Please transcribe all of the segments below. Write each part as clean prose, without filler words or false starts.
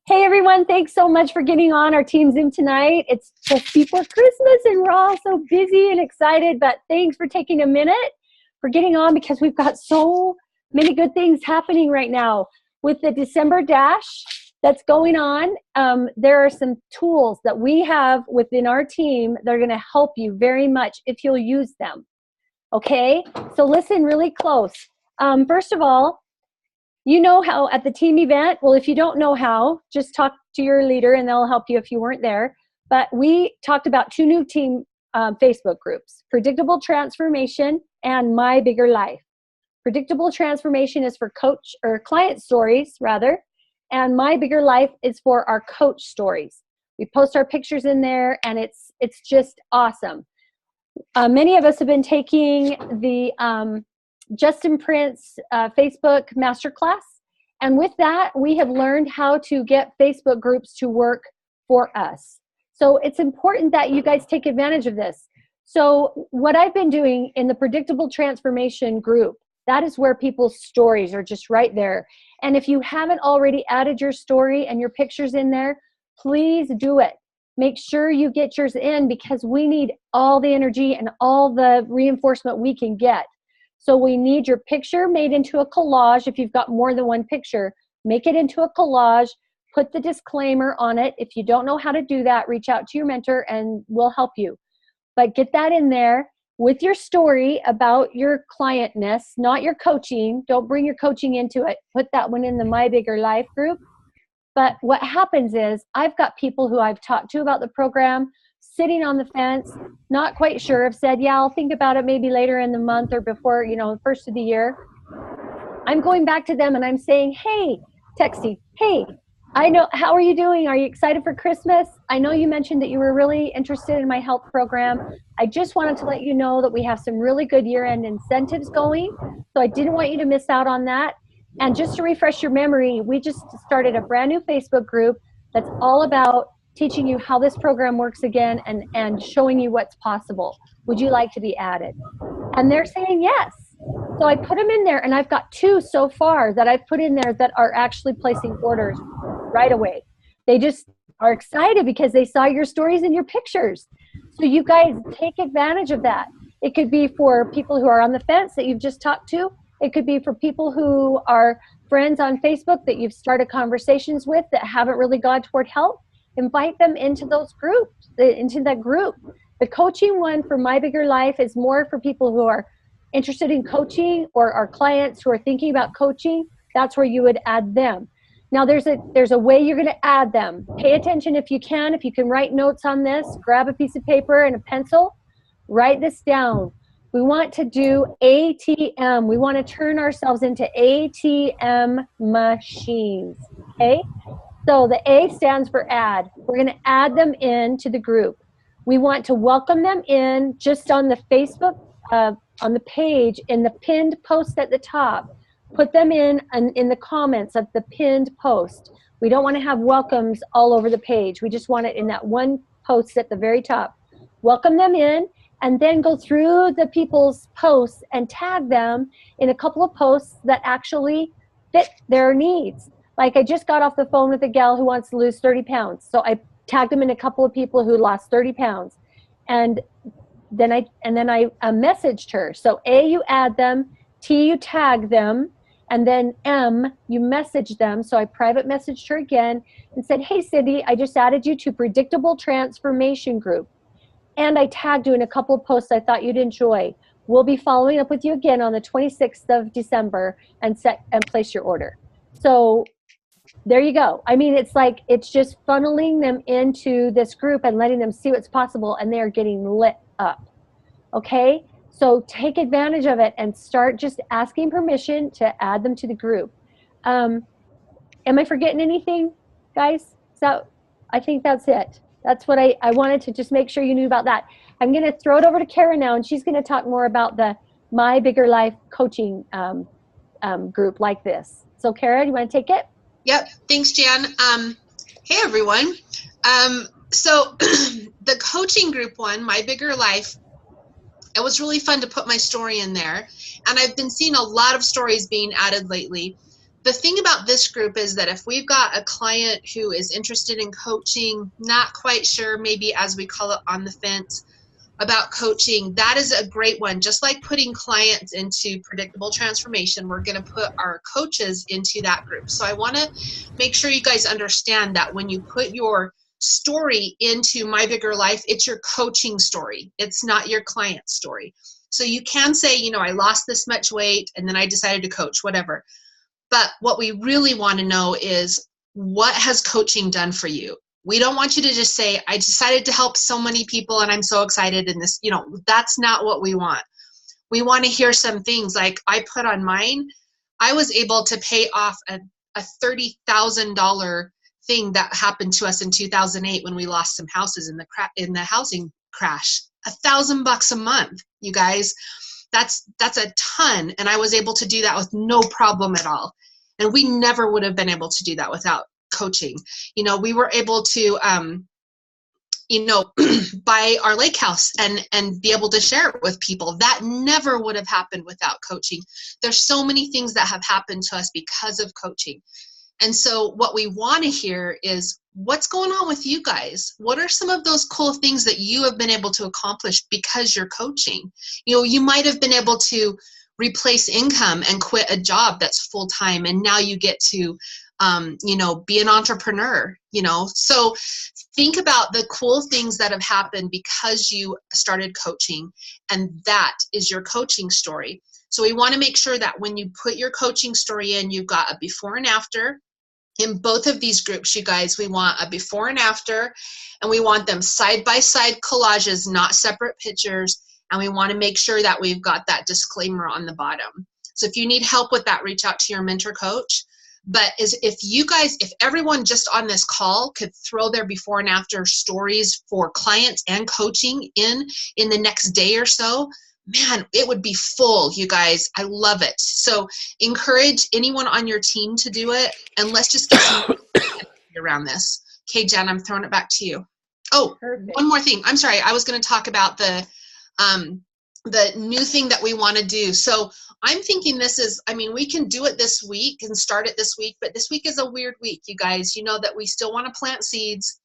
Hey everyone, thanks so much for getting on our Team Zoom tonight. It's just before Christmas and we're all so busy and excited, but thanks for taking a minute for getting on because we've got so many good things happening right now. With the December Dash that's going on, there are some tools that we have within our team that are going to help you very much if you'll use them. Okay, so listen really close. First of all, you know how at the team event, well, if you don't know how, just talk to your leader and they'll help you if you weren't there. But we talked about two new team Facebook groups, Predictable Transformation and My Bigger Life. Predictable Transformation is for coach or client stories, rather, and My Bigger Life is for our coach stories. We post our pictures in there, and it's just awesome. Many of us have been taking the Justin Prince Facebook Masterclass, and with that, we have learned how to get Facebook groups to work for us. So it's important that you guys take advantage of this. So what I've been doing in the Predictable Transformation group, that is where people's stories are just right there. And if you haven't already added your story and your pictures in there, please do it. Make sure you get yours in because we need all the energy and all the reinforcement we can get. So we need your picture made into a collage. If you've got more than one picture, make it into a collage, put the disclaimer on it. If you don't know how to do that, reach out to your mentor and we'll help you. But get that in there with your story about your clientness, not your coaching. Don't bring your coaching into it. Put that one in the My Bigger Life group. But what happens is I've got people who I've talked to about the program sitting on the fence, not quite sure, have said, yeah, I'll think about it maybe later in the month or before, first of the year. I'm going back to them and I'm saying, hey, texting, hey, I know, how are you doing? Are you excited for Christmas? I know you mentioned that you were really interested in my health program. I just wanted to let you know that we have some really good year-end incentives going. So I didn't want you to miss out on that. And just to refresh your memory, we just started a brand new Facebook group that's all about teaching you how this program works again and showing you what's possible. Would you like to be added? And they're saying yes. So I put them in there, and I've got two so far that I've put in there that are actually placing orders right away. They just are excited because they saw your stories and your pictures. So you guys take advantage of that. It could be for people who are on the fence that you've just talked to. It could be for people who are friends on Facebook that you've started conversations with that haven't really gone toward health. Invite them into those groups, into that group. The coaching one for My Bigger Life is more for people who are interested in coaching or our clients who are thinking about coaching. That's where you would add them. Now there's a way you're going to add them. Pay attention if you can. If you can write notes on this, grab a piece of paper and a pencil, write this down. We want to do ATM. We want to turn ourselves into ATM machines, okay? So the A stands for add. We're going to add them into the group. We want to welcome them in just on the Facebook, on the page, in the pinned post at the top. Put them in the comments of the pinned post. We don't want to have welcomes all over the page. We just want it in that one post at the very top. Welcome them in, and then go through the people's posts and tag them in a couple of posts that actually fit their needs. Like I just got off the phone with a gal who wants to lose 30 pounds. So I tagged them in a couple of people who lost 30 pounds. And then I messaged her. So A, you add them, T, you tag them, and then M, you message them. So I private messaged her again and said, hey, Cindy, I just added you to Predictable Transformation Group. And I tagged you in a couple of posts I thought you'd enjoy. We'll be following up with you again on the 26th of December and place your order. So there you go. I mean, it's just funneling them into this group and letting them see what's possible, and they're getting lit up. Okay? So take advantage of it and start just asking permission to add them to the group. Am I forgetting anything, guys? So I think that's it. That's what I wanted to just make sure you knew about that. I'm going to throw it over to Kara now, and she's going to talk more about the My Bigger Life coaching group like this. So Kara, you want to take it? Yep. Thanks, Jan. Hey, everyone. So the coaching group one, My Bigger Life, it was really fun to put my story in there. And I've been seeing a lot of stories being added lately. the thing about this group is that if we've got a client who is interested in coaching, not quite sure, maybe as we call it, on the fence about coaching, that is a great one. Just like putting clients into predictable transformation, we're going to put our coaches into that group. So I want to make sure you guys understand that when you put your story into My Bigger Life, it's your coaching story. It's not your client story. So you can say, you know, I lost this much weight and then I decided to coach, whatever. But what we really want to know is, what has coaching done for you? We don't want you to just say, I decided to help so many people and I'm so excited in this. You know, that's not what we want. We want to hear some things like I put on mine. I was able to pay off a $30,000 thing that happened to us in 2008 when we lost some houses in the housing crash. $1,000 a month, you guys. That's a ton. And I was able to do that with no problem at all. And we never would have been able to do that without coaching. You know, we were able to, you know, buy our lake house and be able to share it with people. That never would have happened without coaching. There's so many things that have happened to us because of coaching. And so what we want to hear is, what's going on with you guys? What are some of those cool things that you have been able to accomplish because you're coaching? You know, you might have been able to replace income and quit a job that's full-time, and now you get to, you know, be an entrepreneur, you know. So think about the cool things that have happened because you started coaching, and that is your coaching story. So we want to make sure that when you put your coaching story in, you've got a before and after. In both of these groups, you guys, we want a before and after, and we want them side-by-side collages, not separate pictures, and we want to make sure that we've got that disclaimer on the bottom. So if you need help with that, reach out to your mentor coach. But if everyone just on this call could throw their before and after stories for clients and coaching in the next day or so, man, it would be full, you guys. I love it. So encourage anyone on your team to do it, and let's just get some around this. Okay, Jen, I'm throwing it back to you. Oh, perfect. One more thing. I'm sorry. I was going to talk about the new thing that we want to do. So I'm thinking we can do it this week and start it this week, but this week is a weird week, you guys. You know that we still want to plant seeds.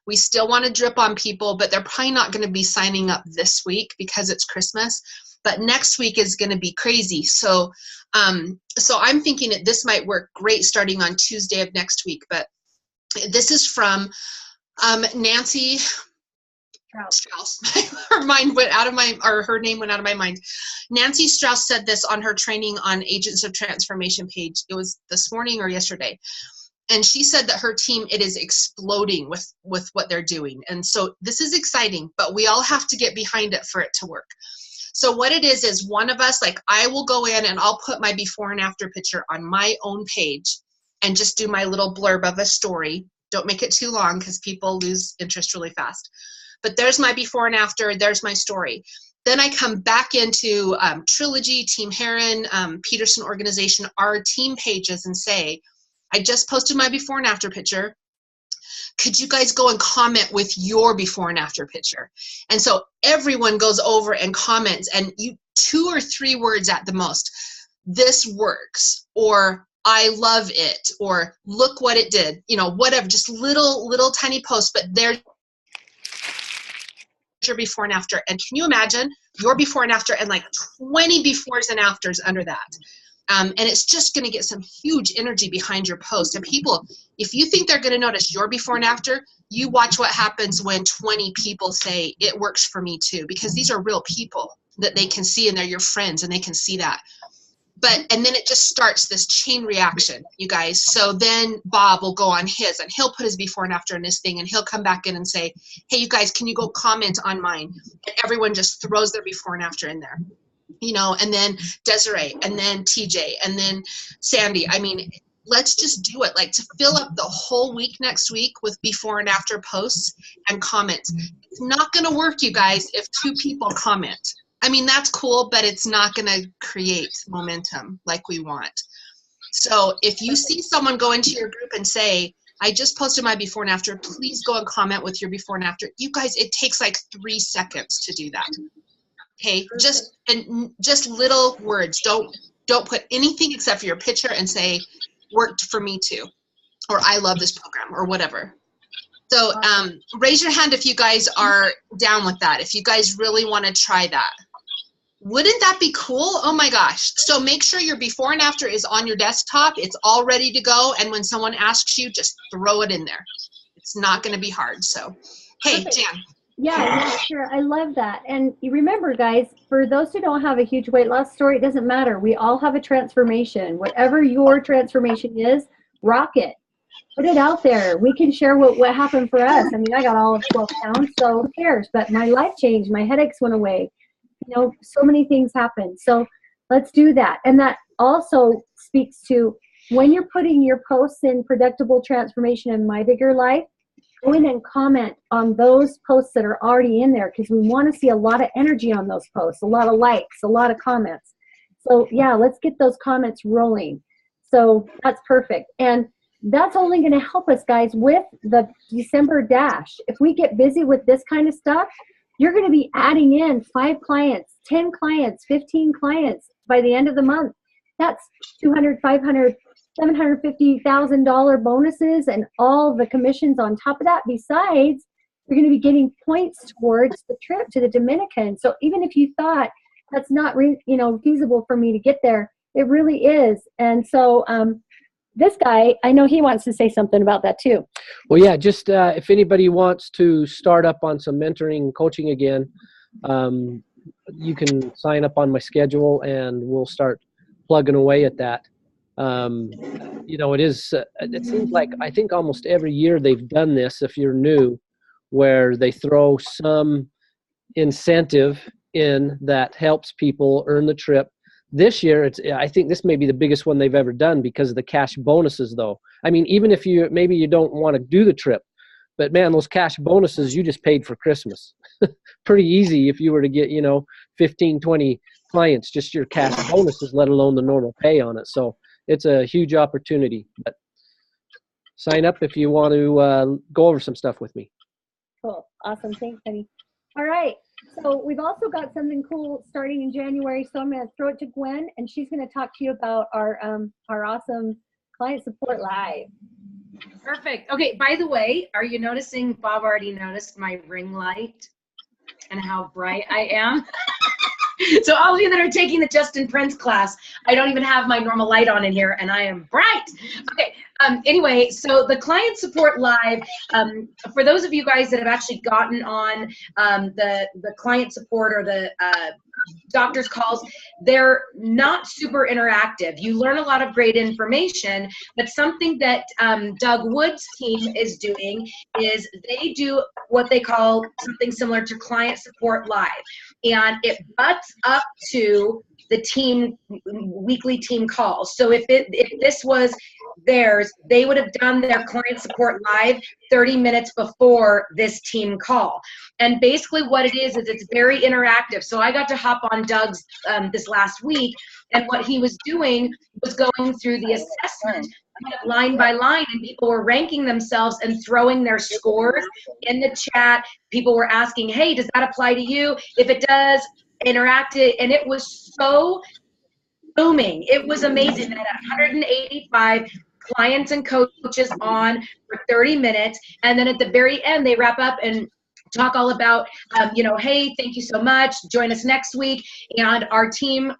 We still want to drip on people, but they're probably not going to be signing up this week because it's Christmas. But next week is going to be crazy. So I'm thinking that this might work great starting on Tuesday of next week. But this is from Nancy Strauss. Her mind went out of her name went out of my mind. Nancy Strauss said this on her training on Agents of Transformation page. It was this morning or yesterday. And she said that her team, it is exploding with what they're doing. And so this is exciting, but we all have to get behind it for it to work. So what it is one of us, like I will go in and I'll put my before and after picture on my own page and just do my little blurb of a story. Don't make it too long because people lose interest really fast. But there's my before and after, there's my story. Then I come back into Trilogy, Team Heron, Peterson Organization, our team pages, and say, I just posted my before and after picture. Could you guys go and comment with your before and after picture? And so everyone goes over and comments, and 2 or 3 words at the most. This works, or I love it, or look what it did, you know, whatever, just little tiny posts, but there's your before and after. And can you imagine your before and after and like 20 befores and afters under that? And it's just going to get some huge energy behind your post. And people, if you think they're going to notice your before and after, you watch what happens when 20 people say, it works for me too, because these are real people that they can see, and they're your friends, and they can see that. And then it just starts this chain reaction, you guys. So then Bob will go on his, and he'll put his before and after in his thing, and he'll come back in and say, hey, you guys, can you go comment on mine? And everyone just throws their before and after in there. You know, and then Desiree, and then TJ, and then Sandy. I mean, let's just do it, like to fill up the whole week next week with before and after posts and comments. It's not going to work, you guys, if 2 people comment. I mean, that's cool, but it's not going to create momentum like we want. So if you see someone go into your group and say, I just posted my before and after, please go and comment with your before and after. You guys, it takes like 3 seconds to do that. Okay, just little words. Don't put anything except for your picture and say, worked for me too, or I love this program, or whatever. So raise your hand if you guys are down with that, if you guys really want to try that. Wouldn't that be cool? Oh my gosh. So make sure your before and after is on your desktop. It's all ready to go. And when someone asks you, just throw it in there. It's not going to be hard. So, hey, Jan. Yeah, sure. I love that. And you remember, guys, for those who don't have a huge weight loss story, it doesn't matter. We all have a transformation. Whatever your transformation is, rock it. Put it out there. We can share what happened for us. I mean, I got all of 12 pounds, so who cares? But my life changed. My headaches went away. You know, so many things happen. So let's do that. And that also speaks to when you're putting your posts in Predictable Transformation in My Bigger Life, go in and comment on those posts that are already in there, because we want to see a lot of energy on those posts, a lot of likes, a lot of comments. So yeah, let's get those comments rolling. So that's perfect. And that's only going to help us, guys, with the December dash. If we get busy with this kind of stuff, you're going to be adding in 5 clients, 10 clients, 15 clients by the end of the month. That's $200, $500, $750,000 bonuses and all the commissions on top of that. Besides, you're going to be getting points towards the trip to the Dominican. So even if you thought that's not feasible for me to get there, it really is. And so this guy, I know he wants to say something about that too. Well, yeah, just if anybody wants to start up on some mentoring and coaching again, you can sign up on my schedule and we'll start plugging away at that. It seems like I think almost every year they've done this, if you're new, where they throw some incentive in that helps people earn the trip. This year, I think this may be the biggest one they've ever done because of the cash bonuses, though. I mean, even if maybe you don't want to do the trip, but man, those cash bonuses, you just paid for Christmas. Pretty easy if you were to get, 15, 20 clients, just your cash bonuses, let alone the normal pay on it. So it's a huge opportunity. But sign up if you want to go over some stuff with me. Cool. Awesome. Thanks, honey. All right. So we've also got something cool starting in January. So I'm going to throw it to Gwen, and she's going to talk to you about our awesome Client Support Live. Perfect. Okay, by the way, are you noticing, Bob already noticed my ring light and how bright I am? So all of you that are taking the Justin Prince class, I don't even have my normal light on in here, and I am bright. Okay. Anyway, so the Client Support Live, for those of you guys that have actually gotten on the client support or the doctor's calls, they're not super interactive. You learn a lot of great information, but something that Doug Wood's team is doing is they do what they call something similar to Client Support Live, and it butts up to the team weekly team calls. So if this was theirs, they would have done their Client Support Live 30 minutes before this team call. And basically what it is it's very interactive. So I got to hop on Doug's this last week, and what he was doing was going through the assessment kind of line by line, and people were ranking themselves and throwing their scores in the chat. People were asking, hey, does that apply to you? If it does, interact it. And it was so booming. It was amazing. They had 185 clients and coaches on for 30 minutes. And then at the very end, they wrap up and talk all about, hey, thank you so much. Join us next week. And our team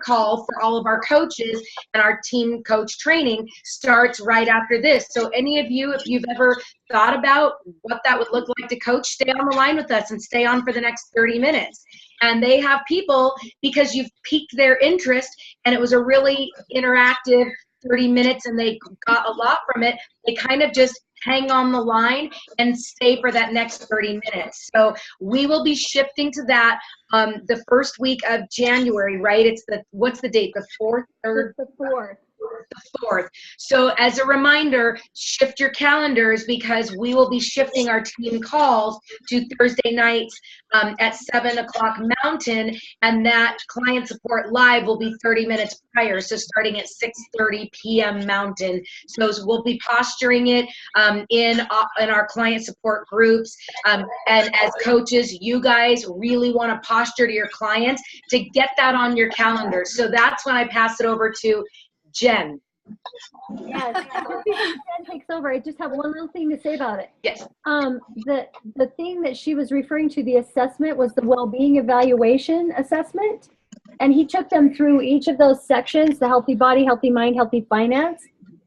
call for all of our coaches and our team coach training starts right after this. So any of you, if you've ever thought about what that would look like to coach, stay on the line with us and stay on for the next 30 minutes. And they have people, because you've piqued their interest and it was a really interactive 30 minutes and they got a lot from it, they kind of just hang on the line and stay for that next 30 minutes. So we will be shifting to that the first week of January, right? What's the date? The 4th? It's the 4th. The 4th. So as a reminder, shift your calendars, because we will be shifting our team calls to Thursday nights at 7 o'clock Mountain, and that Client Support Live will be 30 minutes prior, so starting at 6:30 p.m. Mountain. So we'll be posturing it in our client support groups, and as coaches, you guys really want to posture to your clients to get that on your calendar. So that's when I pass it over to Jen. Yes. Before Jen takes over, I just have one little thing to say about it. Yes. The thing that she was referring to, the assessment, was the well-being evaluation assessment. And he took them through each of those sections, the healthy body, healthy mind, healthy finance.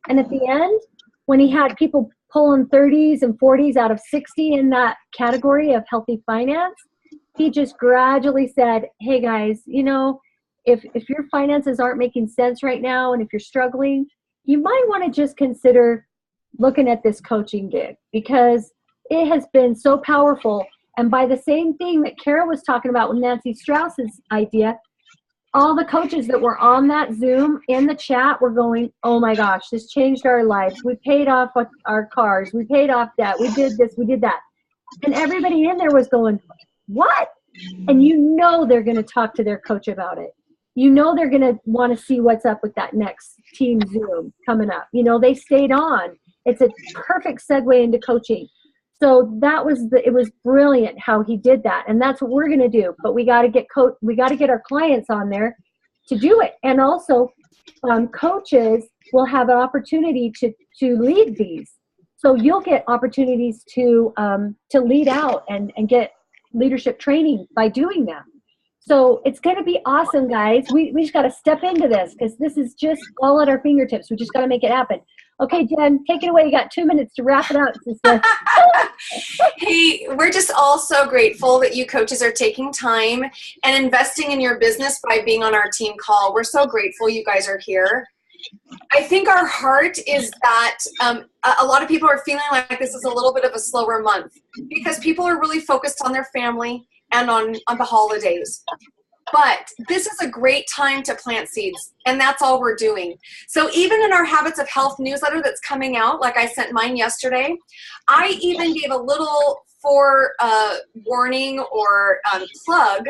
And at the end, when he had people pulling 30s and 40s out of 60 in that category of healthy finance, he just gradually said, hey guys, you know, if your finances aren't making sense right now, and if you're struggling, you might want to just consider looking at this coaching gig, because it has been so powerful. And by the same thing that Kara was talking about with Nancy Strauss's idea, all the coaches that were on that Zoom in the chat were going, oh my gosh, this changed our lives. We paid off our cars. We paid off debt. We did this. We did that. And everybody in there was going, what? And you know they're going to talk to their coach about it. You know they're going to want to see what's up with that next team Zoom coming up. You know, they stayed on. It's a perfect segue into coaching. So that was it was brilliant how he did that. And that's what we're going to do. But we got to get our clients on there to do it. And also coaches will have an opportunity to lead these. So you'll get opportunities to lead out and get leadership training by doing them. So it's going to be awesome, guys. We just got to step into this, because this is just all at our fingertips. We just got to make it happen. Okay, Jen, take it away. You got 2 minutes to wrap it up, sister. Hey, we're just all so grateful that you coaches are taking time and investing in your business by being on our team call. We're so grateful you guys are here. I think our heart is that a lot of people are feeling like this is a little bit of a slower month, because people are really focused on their family and on the holidays. But this is a great time to plant seeds, and that's all we're doing. So even in our Habits of Health newsletter that's coming out, like I sent mine yesterday, I even gave a little warning or plug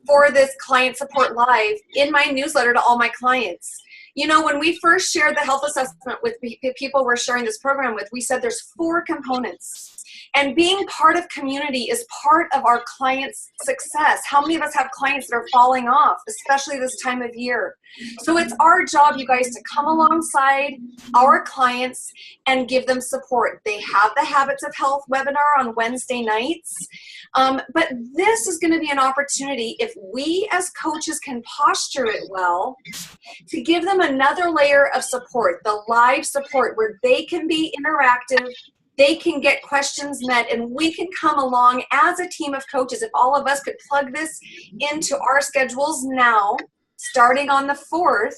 for this Client Support Live in my newsletter to all my clients. You know, when we first shared the health assessment with people we're sharing this program with, we said there's 4 components. And being part of community is part of our clients' success. How many of us have clients that are falling off, especially this time of year? So it's our job, you guys, to come alongside our clients and give them support. They have the Habits of Health webinar on Wednesday nights. But this is going to be an opportunity, if we as coaches can posture it well, to give them another layer of support, the live support, where they can be interactive, they can get questions met, and we can come along as a team of coaches. If all of us could plug this into our schedules now, starting on the 4th,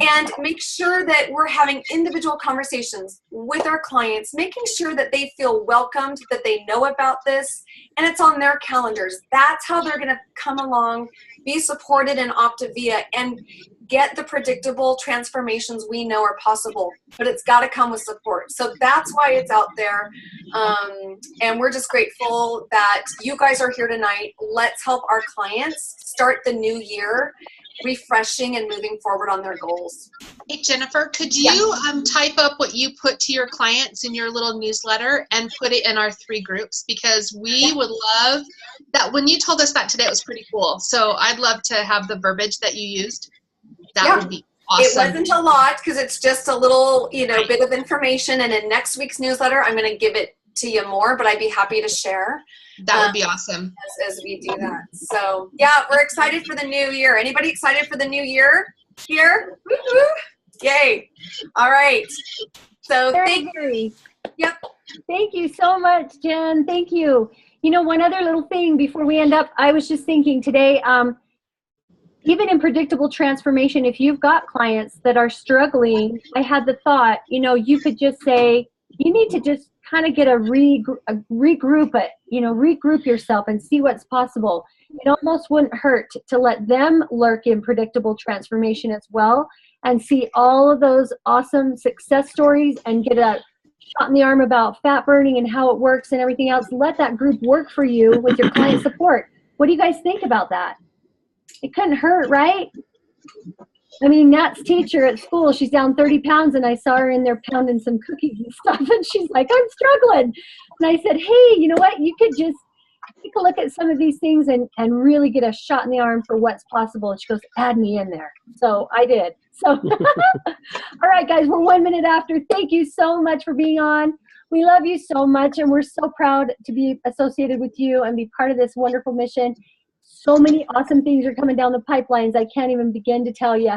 and make sure that we're having individual conversations with our clients, making sure that they feel welcomed, that they know about this, and it's on their calendars. That's how they're going to come along, be supported in Optavia, and get the predictable transformations we know are possible. But it's got to come with support. So that's why it's out there. And we're just grateful that you guys are here tonight. Let's help our clients start the new year refreshing and moving forward on their goals. Hey, Jennifer, could you type up what you put to your clients in your little newsletter and put it in our 3 groups? Because we would love that. When you told us that today, it was pretty cool. So I'd love to have the verbiage that you used. That would be awesome. It wasn't a lot, because it's just a little, bit of information. And in next week's newsletter, I'm going to give it to you more, but I'd be happy to share. That would be awesome. As we do that. So yeah, we're excited for the new year. Anybody excited for the new year here? Woo-hoo. Yay. All right. So thank you. Yep. Thank you so much, Jen. Thank you. You know, one other little thing before we end up, I was just thinking today, even in predictable transformation, if you've got clients that are struggling, I had the thought, you could just say, you need to just kind of get regroup yourself and see what's possible. It almost wouldn't hurt to let them lurk in predictable transformation as well, and see all of those awesome success stories, and get a shot in the arm about fat burning and how it works and everything else. Let that group work for you with your client support. What do you guys think about that? It couldn't hurt, right? I mean, Nat's teacher at school, she's down 30 pounds, and I saw her in there pounding some cookies and stuff, and she's like, I'm struggling. And I said, hey, you know what? You could just take a look at some of these things and really get a shot in the arm for what's possible. And she goes, add me in there. So I did. So, all right, guys, we're 1 minute after. Thank you so much for being on. We love you so much, and we're so proud to be associated with you and be part of this wonderful mission. So many awesome things are coming down the pipelines. I can't even begin to tell you.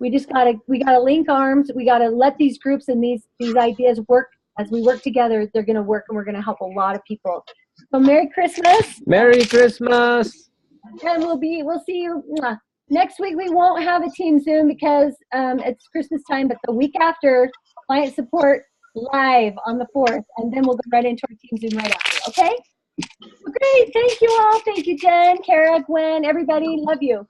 We gotta link arms. We gotta let these groups and these ideas work. As we work together, they're gonna work, and we're gonna help a lot of people. So Merry Christmas. Merry Christmas. And we'll see you next week. We won't have a team Zoom because it's Christmas time, but the week after, client support live on the 4th, and then we'll go right into our team Zoom right after. Okay? Well, great. Thank you all. Thank you, Jen, Kara, Gwen, everybody. Love you.